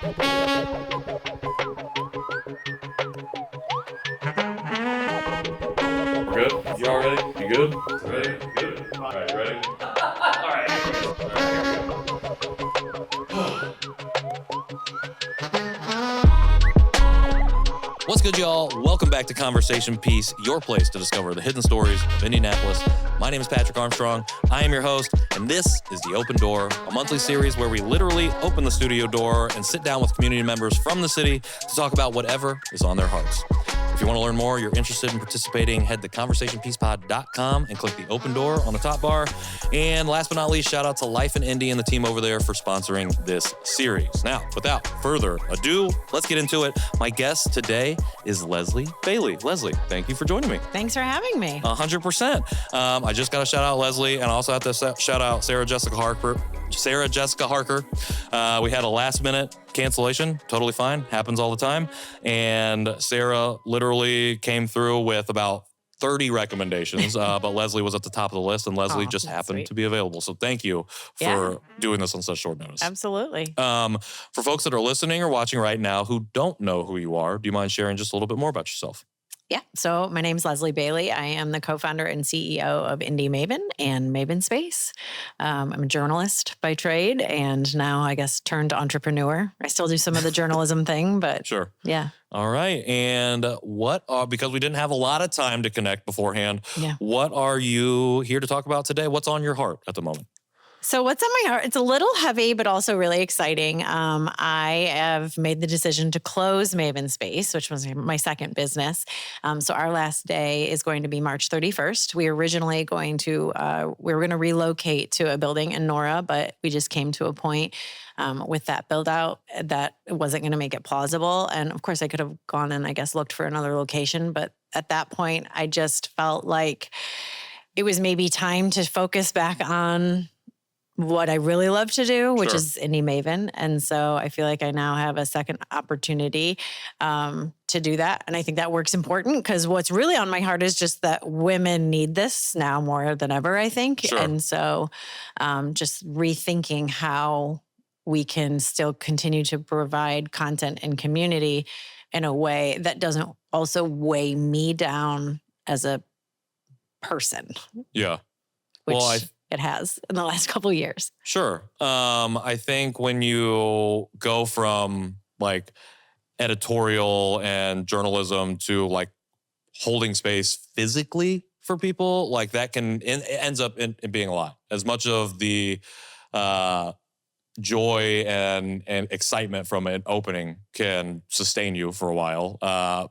We're good? You all ready? You good? Ready? Good. All right, ready? All right. What's good, y'all? Welcome back to Conversation Piece, your place to discover the hidden stories of Indianapolis. My name is Patrick Armstrong. I am your host, and this is The Open Door, a monthly series where we literally open the studio door and sit down with community members from the city to talk about whatever is on their hearts. If you want to learn more, you're interested in participating, head to conversationpiecepod.com and click the open door on the top bar. And last but not least, shout out to Life in Indy and the team over there for sponsoring this series. Now, without further ado, let's get into it. My guest today is Leslie Bailey. Leslie, thank you for joining me. Thanks for having me. 100%. I just got to shout out Leslie, and I also have to shout out Sarah Jessica Harker. We had a last minute cancellation, totally fine, happens all the time. And Sarah literally came through with about 30 recommendations, but Leslie was at the top of the list, and Leslie just happened to be available. So thank you for doing this on such short notice. Absolutely. For folks that are listening or watching right now who don't know who you are, do you mind sharing just a little bit more about yourself? Yeah. So my name's Leslie Bailey. I am the co-founder and CEO of Indie Maven and Maven Space. I'm a journalist by trade, and now I guess turned entrepreneur. I still do some of the journalism thing, but sure. Yeah. All right. And because we didn't have a lot of time to connect beforehand, what are you here to talk about today? What's on your heart at the moment? So what's on my heart? It's a little heavy, but also really exciting. I have made the decision to close Maven Space, which was my second business. So our last day is going to be March 31st. We were originally going to relocate to a building in Nora, but we just came to a point with that build out that it wasn't going to make it plausible. And of course I could have gone and I guess looked for another location. But at that point, I just felt like it was maybe time to focus back on what I really love to do, which is Indie Maven. And so I feel like I now have a second opportunity to do that. And I think that work's important because what's really on my heart is just that women need this now more than ever, I think. Sure. And so just rethinking how we can still continue to provide content and community in a way that doesn't also weigh me down as a person. Yeah. Which it has in the last couple of years. Sure. I think when you go from like editorial and journalism to like holding space physically for people, like that it ends up in being a lot. As much of the joy and excitement from an opening can sustain you for a while.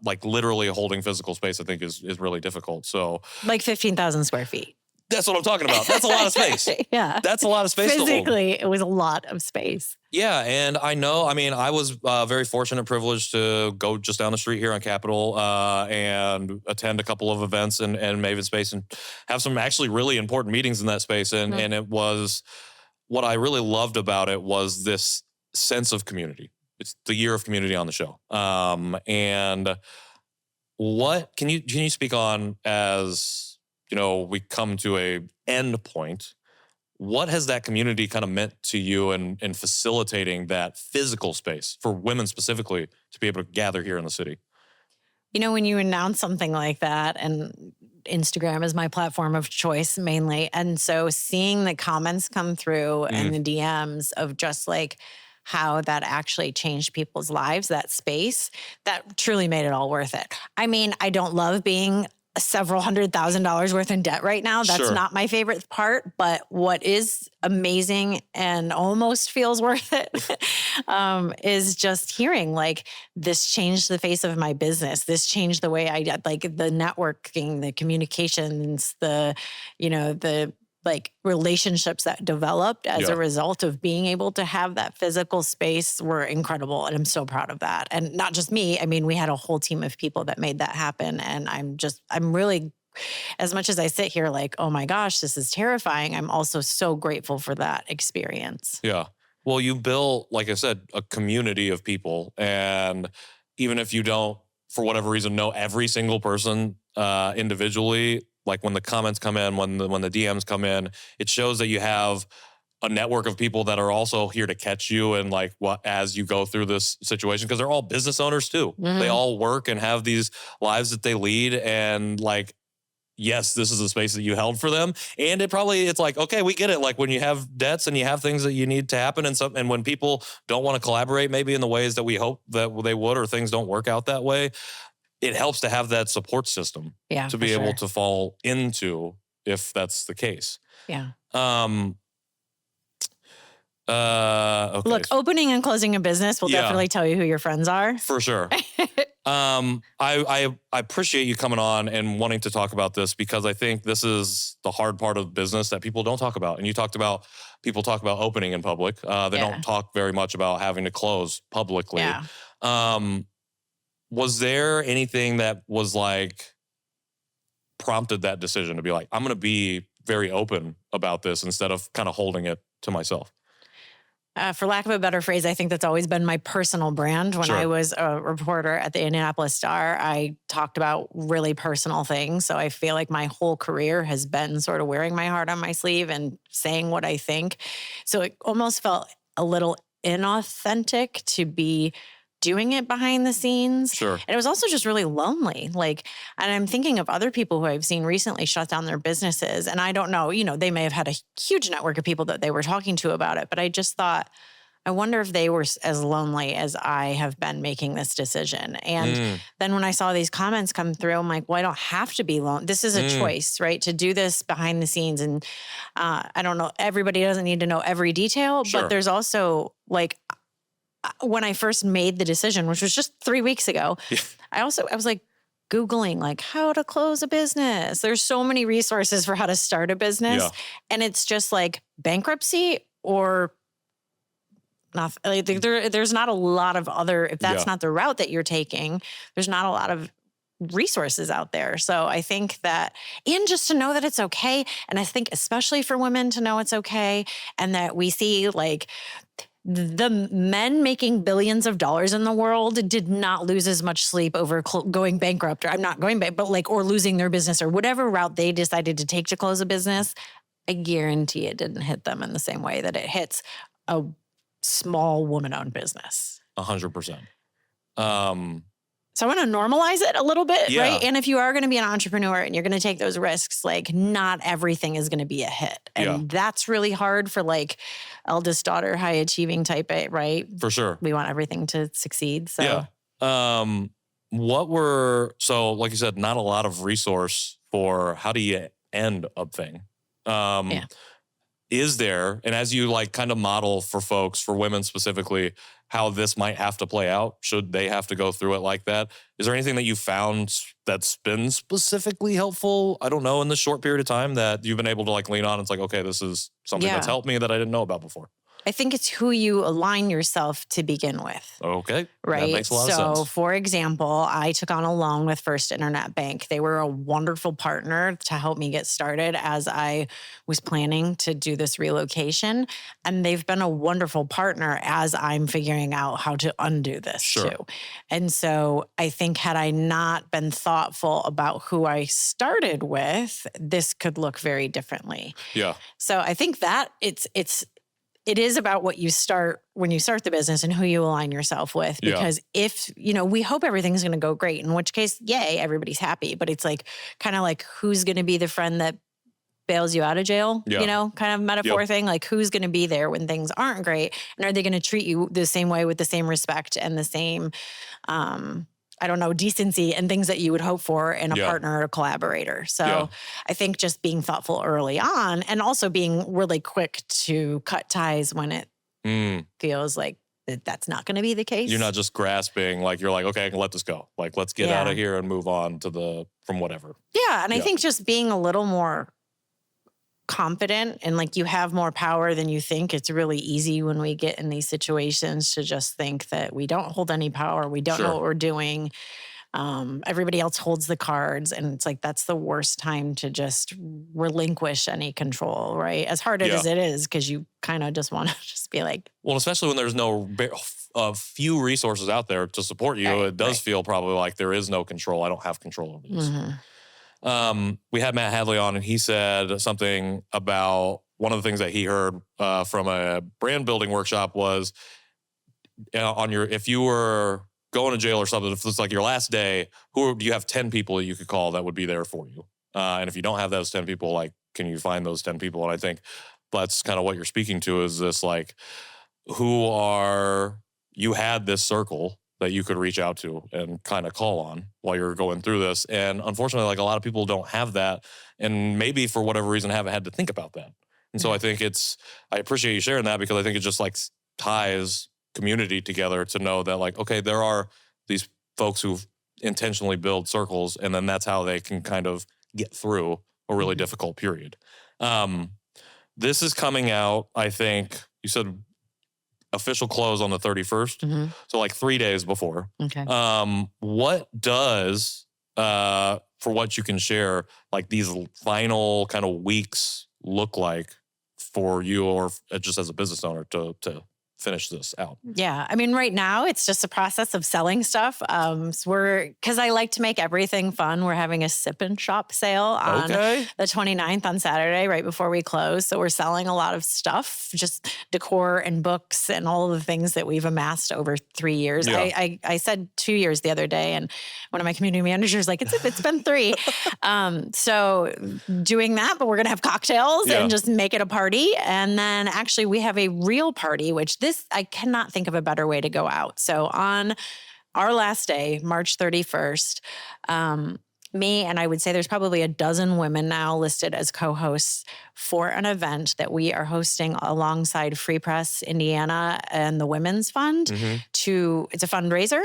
Like literally holding physical space, I think is really difficult. So like 15,000 square feet. That's what I'm talking about. That's a lot of space. Yeah. That's a lot of space Physically, to hold. it was a lot of space. Yeah. And I was very fortunate, privileged to go just down the street here on Capitol and attend a couple of events in Maven Space and have some actually really important meetings in that space. And it was, what I really loved about it was this sense of community. It's the year of community on the show. And what can you speak on as, we come to a end point? What has that community kind of meant to you in facilitating that physical space for women specifically to be able to gather here in the city? When you announce something like that, and Instagram is my platform of choice mainly, and so seeing the comments come through and the DMs of just like how that actually changed people's lives, that space, that truly made it all worth it. I mean, I don't love being several $100,000 worth in debt right now. That's not my favorite part, but what is amazing and almost feels worth it is just hearing like this changed the face of my business. This changed the way I did like the networking, the communications, the like relationships that developed as a result of being able to have that physical space were incredible. And I'm so proud of that. And not just me. I mean, we had a whole team of people that made that happen. And I'm really, as much as I sit here like, oh my gosh, this is terrifying, I'm also so grateful for that experience. Yeah. Well, you built, like I said, a community of people. And even if you don't, for whatever reason, know every single person individually, like when the comments come in, when the DMs come in, it shows that you have a network of people that are also here to catch you and like what as you go through this situation, because they're all business owners too. They all work and have these lives that they lead, and like, yes, this is a space that you held for them. And it's like, okay, we get it. Like when you have debts and you have things that you need to happen and when people don't want to collaborate maybe in the ways that we hope that they would, or things don't work out that way, it helps to have that support system to be able to fall into if that's the case. Yeah. Okay. Look, opening and closing a business will definitely tell you who your friends are. For sure. I appreciate you coming on and wanting to talk about this, because I think this is the hard part of business that people don't talk about. And you talked about people talk about opening in public. They don't talk very much about having to close publicly. Yeah. Was there anything that was like prompted that decision to be like, I'm going to be very open about this instead of kind of holding it to myself? For lack of a better phrase, I think that's always been my personal brand. When I was a reporter at the Indianapolis Star, I talked about really personal things. So I feel like my whole career has been sort of wearing my heart on my sleeve and saying what I think. So it almost felt a little inauthentic to be doing it behind the scenes. Sure. And it was also just really lonely. Like, and I'm thinking of other people who I've seen recently shut down their businesses. And I don't know, they may have had a huge network of people that they were talking to about it. But I just thought, I wonder if they were as lonely as I have been making this decision. And then when I saw these comments come through, I'm like, well, I don't have to be lonely. This is a choice, right? To do this behind the scenes. And I don't know, everybody doesn't need to know every detail, but there's also like, when I first made the decision, which was just 3 weeks ago, I was like Googling like how to close a business. There's so many resources for how to start a business. Yeah. And it's just like bankruptcy or not. Like, there's not a lot of other, if that's not the route that you're taking, there's not a lot of resources out there. So I think that, and just to know that it's okay. And I think especially for women to know it's okay. And that we see like, the men making billions of dollars in the world did not lose as much sleep over going bankrupt, or I'm not going back, but like, or losing their business or whatever route they decided to take to close a business. I guarantee it didn't hit them in the same way that it hits a small woman-owned business. 100%. So I want to normalize it a little bit, right? And if you are going to be an entrepreneur and you're going to take those risks, like not everything is going to be a hit. And that's really hard for like eldest daughter, high achieving type A, right? For sure. We want everything to succeed. So so like you said, not a lot of resource for how do you end a thing. Is there, and as you like kind of model for folks, for women specifically, how this might have to play out, should they have to go through it like that? Is there anything that you found that's been specifically helpful, I don't know, in this short period of time that you've been able to like lean on? It's like, okay, this is something that's helped me that I didn't know about before. I think it's who you align yourself to begin with. Okay. Right. That makes a lot of sense. So, for example, I took on a loan with First Internet Bank. They were a wonderful partner to help me get started as I was planning to do this relocation. And they've been a wonderful partner as I'm figuring out how to undo this too. And so I think had I not been thoughtful about who I started with, this could look very differently. Yeah. So I think that it is about what you start when you start the business and who you align yourself with. Because if, we hope everything's going to go great, in which case, yay, everybody's happy. But it's like, kind of like who's going to be the friend that bails you out of jail, kind of metaphor thing. Like who's going to be there when things aren't great? And are they going to treat you the same way with the same respect and the same, decency and things that you would hope for in a partner or a collaborator. So I think just being thoughtful early on and also being really quick to cut ties when it feels like that's not going to be the case. You're not just grasping, like you're like, okay, I can let this go. Like, let's get out of here and move on from whatever. Yeah. And I think just being a little more confident and like you have more power than you think. It's really easy when we get in these situations to just think that we don't hold any power. We don't know what we're doing. Everybody else holds the cards. And it's like, that's the worst time to just relinquish any control, right? As hard as it is, because you kind of just want to just be like. Well, especially when there's few resources out there to support you, it does feel probably like there is no control. I don't have control over this. We had Matt Hadley on and he said something about one of the things that he heard from a brand building workshop was if you were going to jail or something, if it's like your last day, do you have 10 people that you could call that would be there for you? And if you don't have those 10 people, like, can you find those 10 people? And I think that's kind of what you're speaking to, is this, like, you had this circle that you could reach out to and kind of call on while you're going through this. And unfortunately, like, a lot of people don't have that, and maybe for whatever reason haven't had to think about that. And so I think I appreciate you sharing that, because I think it just, like, ties community together to know that, like, okay, there are these folks who intentionally build circles, and then that's how they can kind of get through a really difficult period. This is coming out, I think, you said official close on the 31st. So like 3 days before. Okay. What does, for what you can share, like, these final kind of weeks look like for you, or just as a business owner, to finish this out? Yeah. I mean, right now it's just a process of selling stuff. Because I like to make everything fun. We're having a sip and shop sale on the 29th on Saturday, right before we close. So we're selling a lot of stuff, just decor and books and all of the things that we've amassed over 3 years. Yeah. I said 2 years the other day, and one of my community managers like, it's been 3. So doing that, but we're going to have cocktails and just make it a party. And then actually we have a real party, which I cannot think of a better way to go out. So on our last day, March 31st, me and I would say there's probably a dozen women now listed as co-hosts for an event that we are hosting alongside Free Press Indiana and the Women's Fund. It's a fundraiser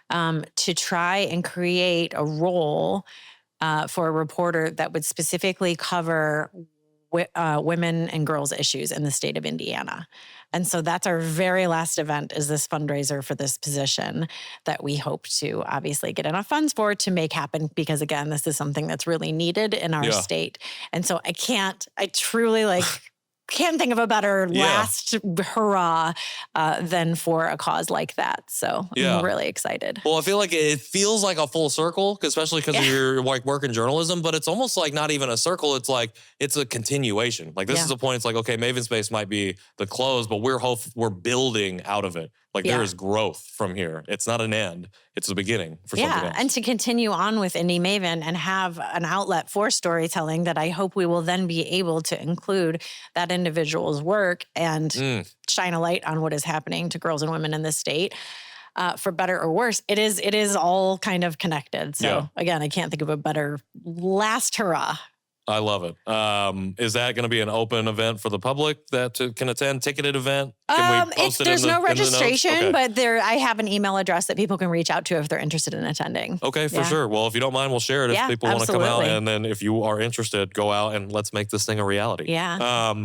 to try and create a role for a reporter that would specifically cover women and girls issues in the state of Indiana. And so that's our very last event, is this fundraiser for this position that we hope to obviously get enough funds for to make happen, because again, this is something that's really needed in our state. And so I truly can't think of a better last hurrah than for a cause like that. So I'm really excited. Well, I feel like it feels like a full circle, especially because you're like working journalism, but it's almost like not even a circle. It's like, it's a continuation. Like, this is a point. It's like, okay, Maven Space might be the close, but we're building out of it. Like, there is growth from here. It's not an end. It's the beginning for something else. And to continue on with Indie Maven and have an outlet for storytelling that I hope we will then be able to include that individual's work and shine a light on what is happening to girls and women in this state. For better or worse, it is all kind of connected. So again, I can't think of a better last hurrah. I love it. Is that going to be an open event for the public that can attend? Ticketed event? Can we post there's no registration, but I have an email address that people can reach out to if they're interested in attending. Okay, for sure. Well, if you don't mind, we'll share it if people want to come out. And then if you are interested, go out and let's make this thing a reality. Yeah.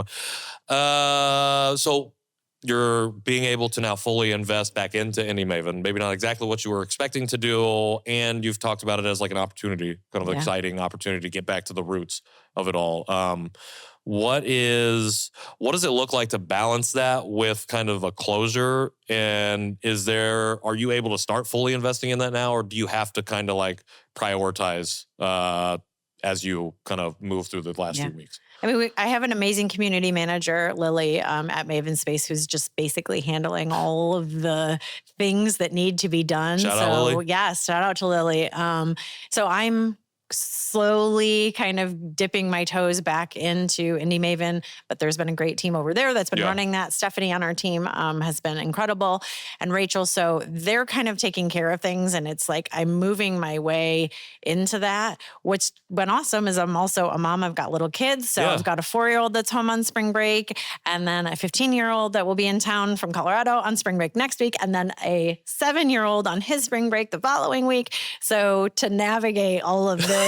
So you're being able to now fully invest back into Indie Maven, maybe not exactly what you were expecting to do, and you've talked about it as like an opportunity, kind of an exciting opportunity to get back to the roots of it all. What does it look like to balance that with kind of a closure? And are you able to start fully investing in that now, or do you have to kind of like prioritize as you kind of move through the last few weeks? I mean, I have an amazing community manager, Lily, at Maven Space, who's just basically handling all of the things that need to be done. Shout out, Lily. Yes, shout out to Lily. So I'm slowly kind of dipping my toes back into Indie Maven, but there's been a great team over there that's been running that. Stephanie on our team has been incredible, and Rachel. So they're kind of taking care of things, and it's like I'm moving my way into that. What's been awesome is I'm also a mom. I've got little kids, so I've got a 4-year-old that's home on spring break, and then a 15-year-old that will be in town from Colorado on spring break next week, and then a 7-year-old on his spring break the following week. So to navigate all of this,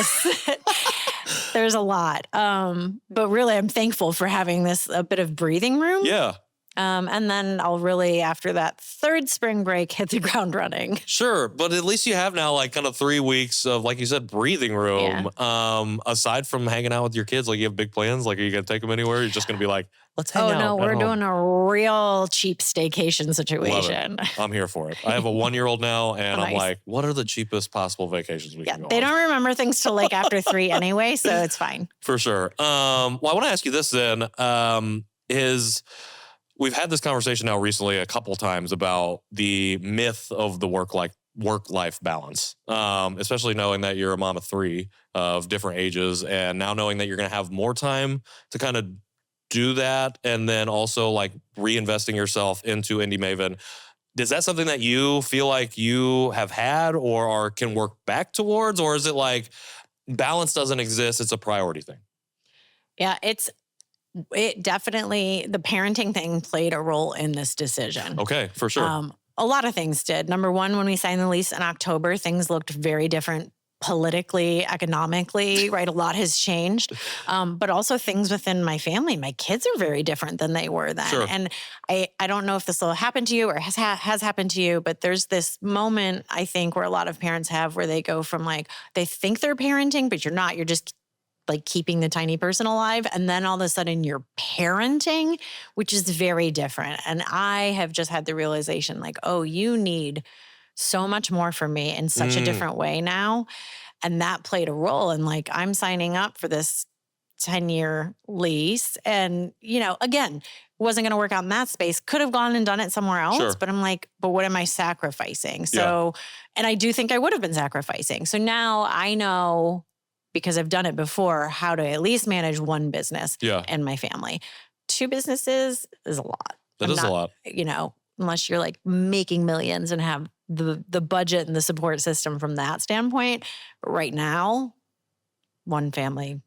there's a lot. But really, I'm thankful for having a bit of breathing room. Yeah. And then I'll really, after that third spring break, hit the ground running. Sure, but at least you have now like kind of 3 weeks of, like you said, breathing room. Aside from hanging out with your kids, like you have big plans. Like, are you gonna take them anywhere? You're just gonna be like, let's hang out. Oh no, we're at home. doing a real cheap staycation situation. I'm here for it. I have a 1-year-old now, and I'm Nice. like, what are the cheapest possible vacations we can go They on? don't remember things till like after 3 anyway, so it's fine. For sure. Well, I want to ask you this then. We've had this conversation now recently a couple times about the myth of the work-life balance, especially knowing that you're a mom of 3 of different ages, and now knowing that you're going to have more time to kind of do that, and then also like reinvesting yourself into Indie Maven. Is that something that you feel like you have had or can work back towards, or is it like balance doesn't exist, it's a priority thing? Yeah, it definitely, the parenting thing played a role in this decision. Okay, for sure. A lot of things did. Number one, when we signed the lease in October, things looked very different politically, economically, right? A lot has changed. But also things within my family. My kids are very different than they were then. Sure. And I don't know if this will happen to you or has happened to you, but there's this moment, I think, where a lot of parents have where they go from like, they think they're parenting, but you're not. You're just like keeping the tiny person alive. And then all of a sudden you're parenting, which is very different. And I have just had the realization like, oh, you need so much more from me in such a different way now. And that played a role. And like, I'm signing up for this 10-year lease. And, you know, again, wasn't going to work out in that space. Could have gone and done it somewhere else. Sure. But I'm like, but what am I sacrificing? So, and I do think I would have been sacrificing. So now I know, because I've done it before, how to at least manage one business and my family. 2 businesses is a lot. That is a lot. You know, unless you're like making millions and have the budget and the support system from that standpoint. But right now, one family,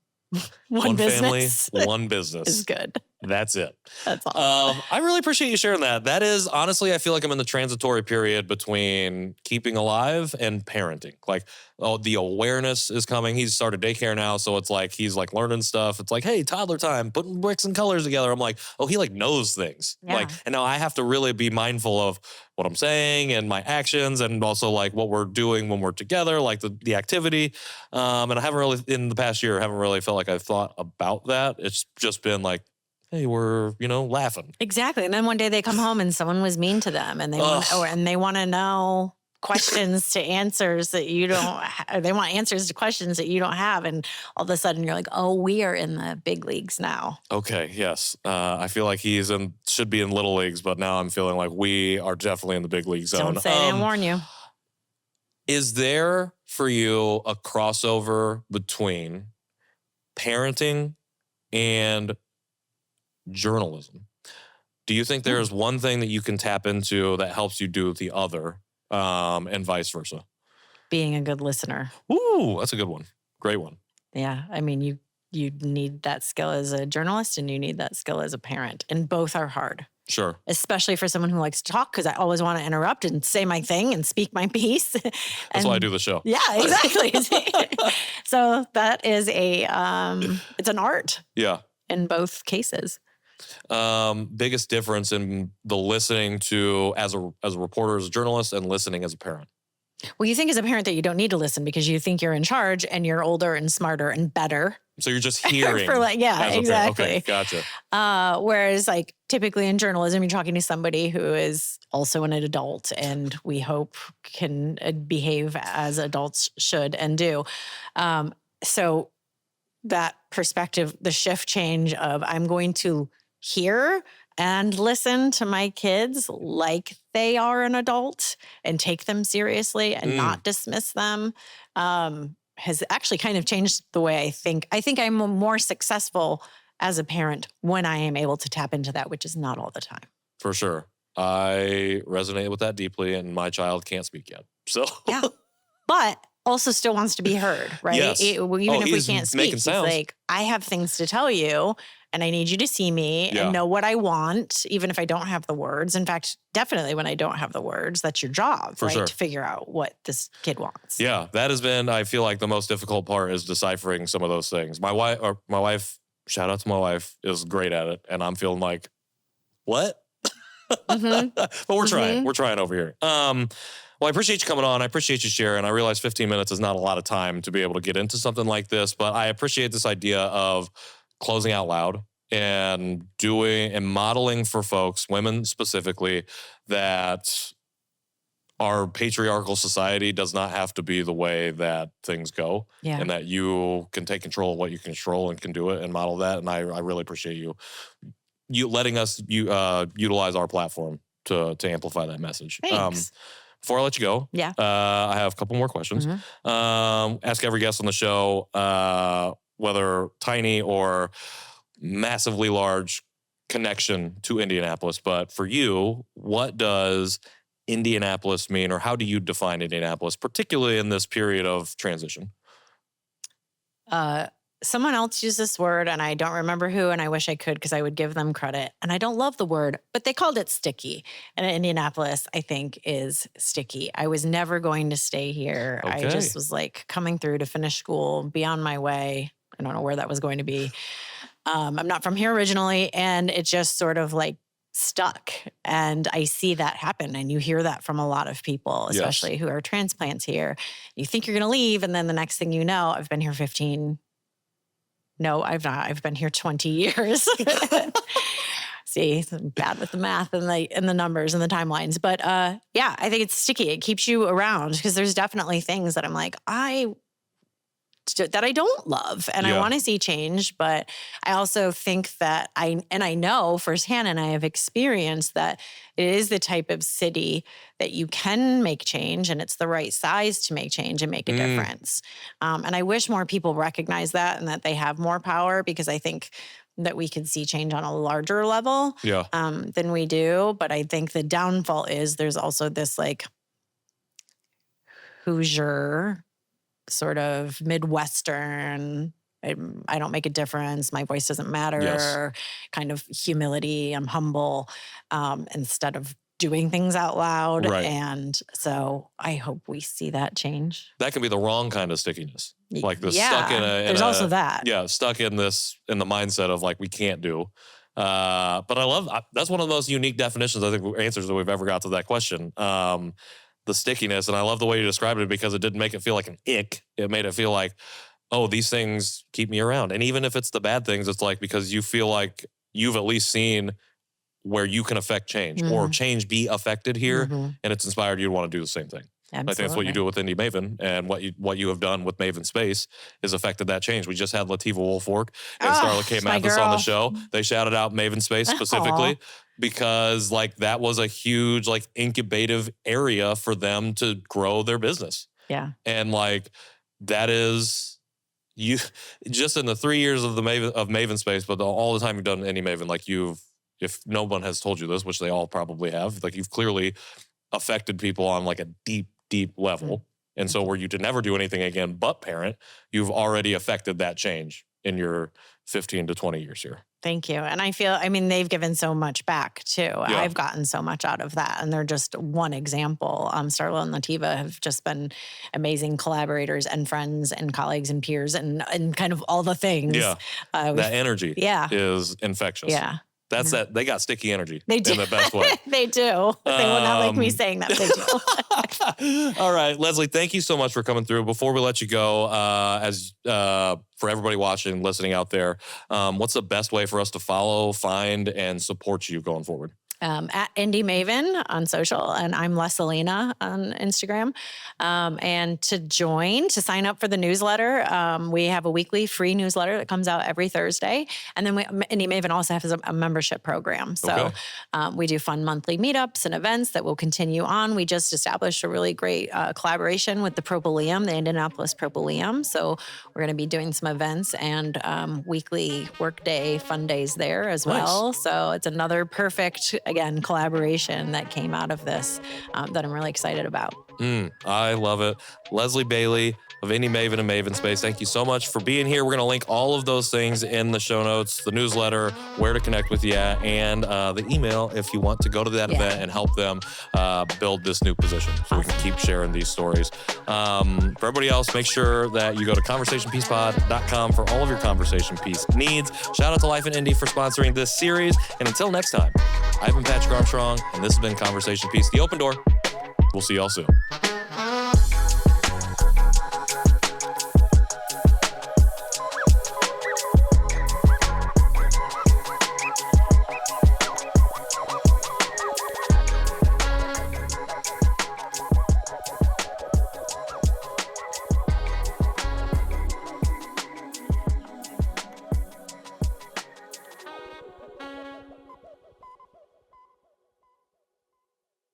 one business. Family, one business. Is good. That's it. That's all. I really appreciate you sharing that. That is, honestly, I feel like I'm in the transitory period between keeping alive and parenting. Like, oh, the awareness is coming. He's started daycare now, so it's like he's like learning stuff. It's like, hey, toddler time, putting bricks and colors together. I'm like, oh, he like knows things. Yeah. Like, and now I have to really be mindful of what I'm saying and my actions, and also like what we're doing when we're together, like the activity. And I haven't really, in the past year, haven't really felt like I've thought about that. It's just been like, hey, we're, laughing. Exactly. And then one day they come home and someone was mean to them and they want to know questions to answers that you don't they want answers to questions that you don't have. And all of a sudden you're like, oh, we are in the big leagues now. Okay, yes. I feel like should be in little leagues, but now I'm feeling like we are definitely in the big league zone. Don't say I didn't warn you. Is there for you a crossover between parenting and journalism? Do you think there's one thing that you can tap into that helps you do the other, and vice versa? Being a good listener. Ooh, that's a good one. Great one. Yeah. I mean, you need that skill as a journalist and you need that skill as a parent. And both are hard. Sure. Especially for someone who likes to talk, because I always want to interrupt and say my thing and speak my piece. That's why I do the show. Yeah, exactly. So that is it's an art. Yeah. In both cases. Biggest difference in the listening to as a reporter, as a journalist, and listening as a parent? Well, you think as a parent that you don't need to listen because you think you're in charge and you're older and smarter and better. So you're just hearing. Exactly. Okay, gotcha. Whereas like typically in journalism, you're talking to somebody who is also an adult and we hope can behave as adults should and do. So that perspective, the shift change of I'm going to hear and listen to my kids like they are an adult and take them seriously and not dismiss them, has actually kind of changed the way I think. I think I'm more successful as a parent when I am able to tap into that, which is not all the time. For sure. I resonate with that deeply, and my child can't speak yet. So yeah, but also still wants to be heard, right? Yes. Even if we can't speak, he's like, I have things to tell you and I need you to see me and know what I want, even if I don't have the words. In fact, definitely when I don't have the words, that's your job, For right? sure. To figure out what this kid wants. Yeah, that has been, I feel like the most difficult part is deciphering some of those things. My wife, shout out to my wife, is great at it. And I'm feeling like, what? But we're trying. We're trying over here. Well, I appreciate you coming on. I appreciate you sharing. I realize 15 minutes is not a lot of time to be able to get into something like this, but I appreciate this idea of closing out loud and doing and modeling for folks, women specifically, that our patriarchal society does not have to be the way that things go, and that you can take control of what you control and can do it and model that. And I really appreciate you letting us utilize our platform to amplify that message. Thanks. Before I let you go, I have a couple more questions. Ask every guest on the show, whether tiny or massively large connection to Indianapolis. But for you, what does Indianapolis mean, or how do you define Indianapolis, particularly in this period of transition? Someone else used this word, and I don't remember who, and I wish I could because I would give them credit. And I don't love the word, but they called it sticky. And Indianapolis, I think, is sticky. I was never going to stay here. Okay. I just was like coming through to finish school, be on my way. I don't know where that was going to be. I'm not from here originally, and it just sort of like stuck. And I see that happen. And you hear that from a lot of people, especially who are transplants here. You think you're going to leave, and then the next thing you know, I've been here 15. No, I've not. I've been here 20 years. See, I'm bad with the math and the numbers and the timelines. But yeah, I think it's sticky. It keeps you around because there's definitely things that I'm like, that I don't love and I want to see change. But I also think that I know firsthand, and I have experienced that it is the type of city that you can make change, and it's the right size to make change and make a difference. And I wish more people recognize that and that they have more power, because I think that we could see change on a larger level than we do. But I think the downfall is there's also this like Hoosier sort of Midwestern, I don't make a difference, my voice doesn't matter, kind of humility, I'm humble, instead of doing things out loud. Right. And so I hope we see that change. That can be the wrong kind of stickiness. Like the stuck in a... There's also that. Yeah, stuck in the mindset of like, we can't do. But I love, that's one of the most unique definitions, I think, answers that we've ever got to that question. The stickiness. And I love the way you described it, because it didn't make it feel like an ick. It made it feel like, oh, these things keep me around. And even if it's the bad things, it's like, because you feel like you've at least seen where you can affect change or change be affected here. And it's inspired you to want to do the same thing. Absolutely. I think that's what you do with Indie Maven, and what you have done with Maven Space is affected that change. We just had Lativa Wolfork and Starla K. Mathis on the show. They shouted out Maven Space specifically because like that was a huge like incubative area for them to grow their business. Yeah. And like that is you just in the 3 years of Maven Space, but all the time you've done Indie Maven, like if no one has told you this, which they all probably have, like you've clearly affected people on like a deep level. And so were you to never do anything again but parent, you've already affected that change in your 15 to 20 years here. Thank you. And I feel, they've given so much back too. Yeah. I've gotten so much out of that. And they're just one example. Starla and Lativa have just been amazing collaborators and friends and colleagues and peers and kind of all the things. Yeah. That energy is infectious. Yeah. That's that. They got sticky energy. They do. In the best way. They do. They will not like me saying that. They do. All right, Leslie, thank you so much for coming through. Before we let you go, for everybody watching, listening out there, what's the best way for us to follow, find, and support you going forward? At Indie Maven on social, and I'm Lesalina on Instagram. And to sign up for the newsletter, we have a weekly free newsletter that comes out every Thursday. And then Indie Maven also has a membership program. So we do fun monthly meetups and events that will continue on. We just established a really great collaboration with the Propoleum, the Indianapolis Propoleum. So we're going to be doing some events and weekly workday fun days there as well. So it's another perfect, again, collaboration that came out of this that I'm really excited about. I love it. Leslie Bailey of Indie Maven and Maven Space, thank you so much for being here. We're going to link all of those things in the show notes, the newsletter, where to connect with you at, and the email if you want to go to that event and help them build this new position so we can keep sharing these stories. For everybody else, make sure that you go to conversationpiecePod.com for all of your conversation piece needs. Shout out to Life in Indie for sponsoring this series. And until next time, I've been Patrick Armstrong, and this has been Conversation Piece, the open door. We'll see y'all soon.